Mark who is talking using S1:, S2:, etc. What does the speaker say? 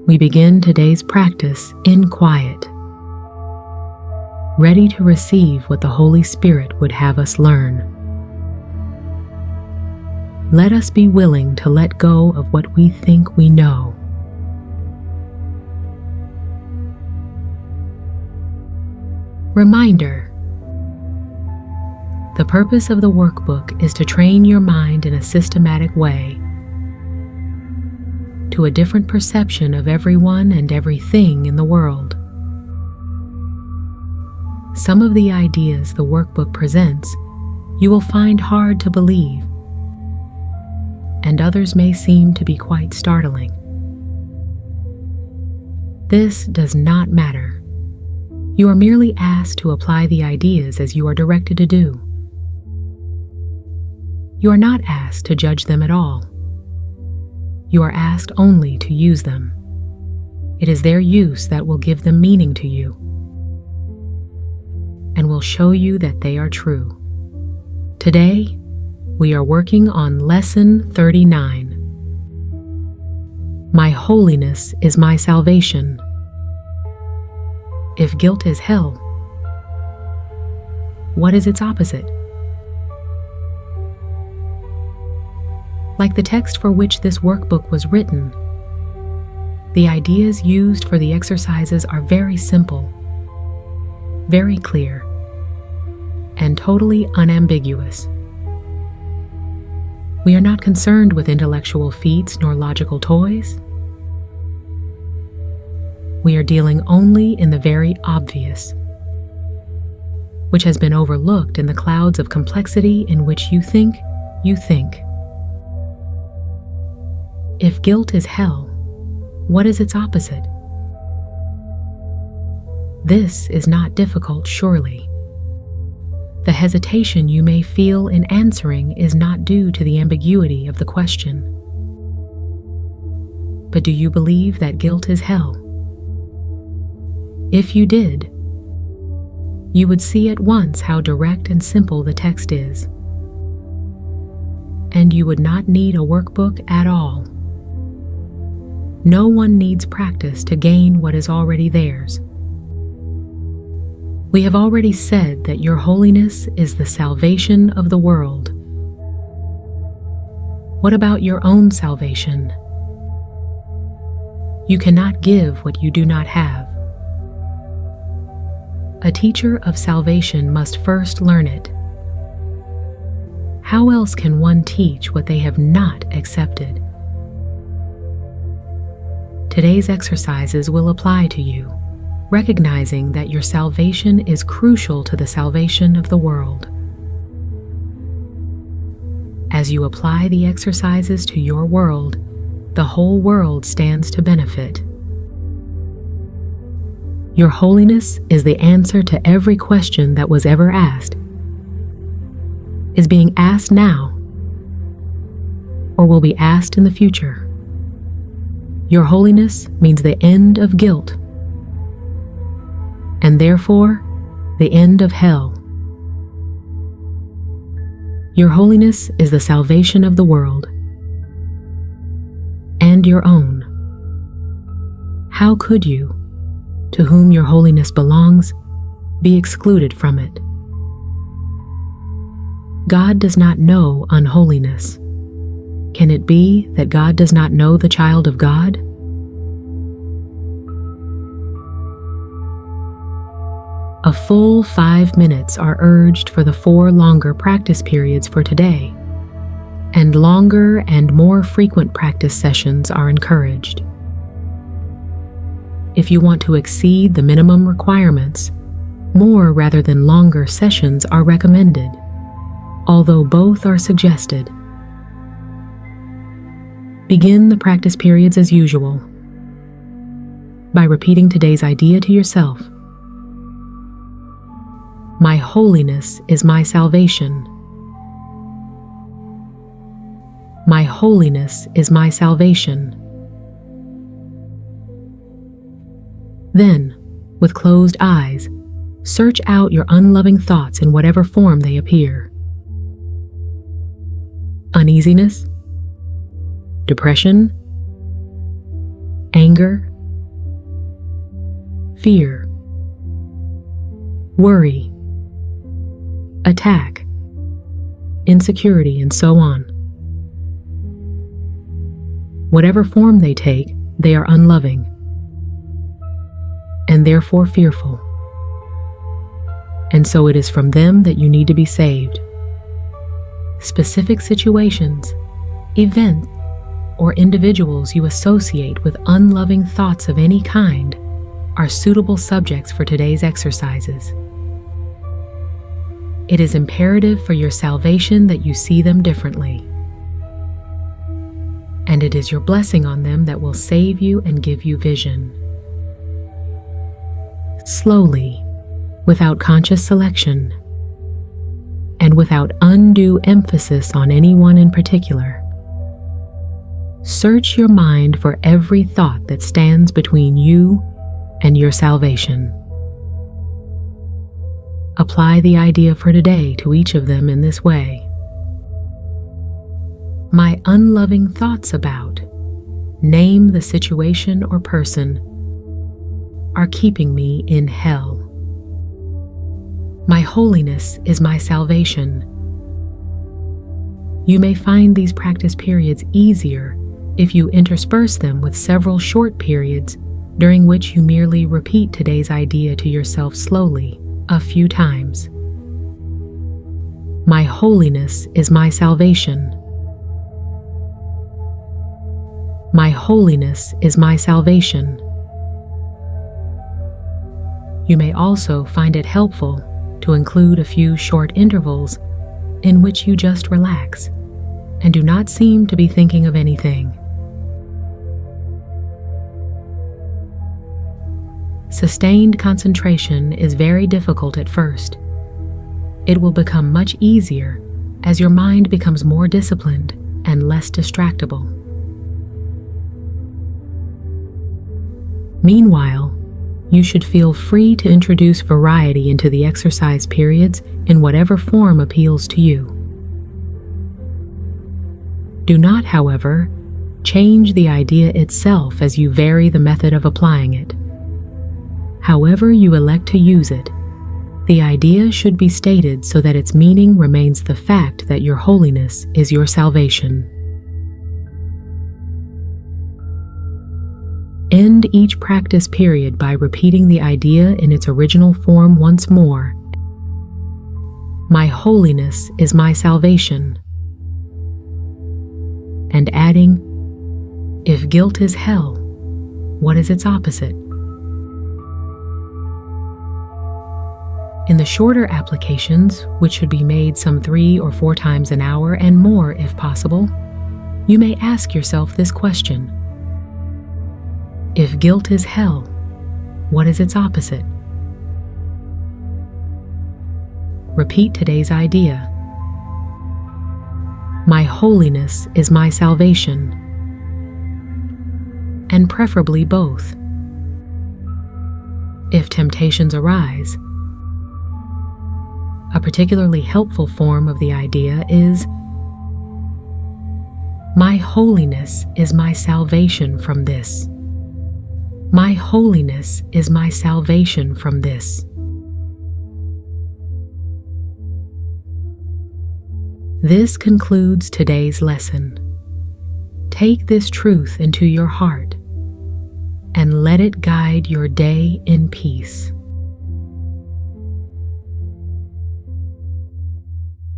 S1: we begin today's practice in quiet, ready to receive what the Holy Spirit would have us learn. Let us be willing to let go of what we think we know. Reminder: the purpose of the workbook is to train your mind in a systematic way to a different perception of everyone and everything in the world. Some of the ideas the workbook presents you will find hard to believe, and others may seem to be quite startling. This does not matter. You are merely asked to apply the ideas as you are directed to do. You are not asked to judge them at all. You are asked only to use them. It is their use that will give them meaning to you and will show you that they are true. Today, we are working on Lesson 39. My holiness is my salvation. If guilt is hell, what is its opposite? Like the text for which this workbook was written, the ideas used for the exercises are very simple, very clear, and totally unambiguous. We are not concerned with intellectual feats nor logical toys. We are dealing only in the very obvious, which has been overlooked in the clouds of complexity in which you think you think. If guilt is hell, what is its opposite? This is not difficult, surely. The hesitation you may feel in answering is not due to the ambiguity of the question. But do you believe that guilt is hell? If you did, you would see at once how direct and simple the text is, and you would not need a workbook at all. No one needs practice to gain what is already theirs. We have already said that your holiness is the salvation of the world. What about your own salvation? You cannot give what you do not have. A teacher of salvation must first learn it. How else can one teach what they have not accepted? Today's exercises will apply to you, recognizing that your salvation is crucial to the salvation of the world. As you apply the exercises to your world, the whole world stands to benefit. Your holiness is the answer to every question that was ever asked, is being asked now, or will be asked in the future. Your holiness means the end of guilt, and therefore the end of hell. Your holiness is the salvation of the world and your own. How could you, to whom your holiness belongs, be excluded from it? God does not know unholiness. Can it be that God does not know the child of God? A full 5 minutes are urged for the 4 longer practice periods for today, and longer and more frequent practice sessions are encouraged. If you want to exceed the minimum requirements, more rather than longer sessions are recommended, although both are suggested. Begin the practice periods as usual, by repeating today's idea to yourself. My holiness is my salvation. My holiness is my salvation. Then, with closed eyes, search out your unloving thoughts in whatever form they appear. Uneasiness, depression, anger, fear, worry, attack, insecurity, and so on. Whatever form they take, they are unloving and therefore fearful. And so it is from them that you need to be saved. Specific situations, events, or individuals you associate with unloving thoughts of any kind are suitable subjects for today's exercises. It is imperative for your salvation that you see them differently. And it is your blessing on them that will save you and give you vision. Slowly, without conscious selection, and without undue emphasis on anyone in particular, search your mind for every thought that stands between you and your salvation. Apply the idea for today to each of them in this way. My unloving thoughts about, name the situation or person, are keeping me in hell. My holiness is my salvation. You may find these practice periods easier if you intersperse them with several short periods during which you merely repeat today's idea to yourself slowly a few times. My holiness is my salvation. My holiness is my salvation. You may also find it helpful to include a few short intervals in which you just relax and do not seem to be thinking of anything. Sustained concentration is very difficult at first. It will become much easier as your mind becomes more disciplined and less distractible. Meanwhile, you should feel free to introduce variety into the exercise periods in whatever form appeals to you. Do not, however, change the idea itself as you vary the method of applying it. However you elect to use it, the idea should be stated so that its meaning remains the fact that your holiness is your salvation. End each practice period by repeating the idea in its original form once more. My holiness is my salvation. And adding, if guilt is hell, what is its opposite? In the shorter applications, which should be made some 3 or 4 times an hour and more if possible, you may ask yourself this question. If guilt is hell, what is its opposite? Repeat today's idea. My holiness is my salvation, and preferably both. If temptations arise, a particularly helpful form of the idea is, my holiness is my salvation from this. My holiness is my salvation from this. This concludes today's lesson. Take this truth into your heart and let it guide your day in peace.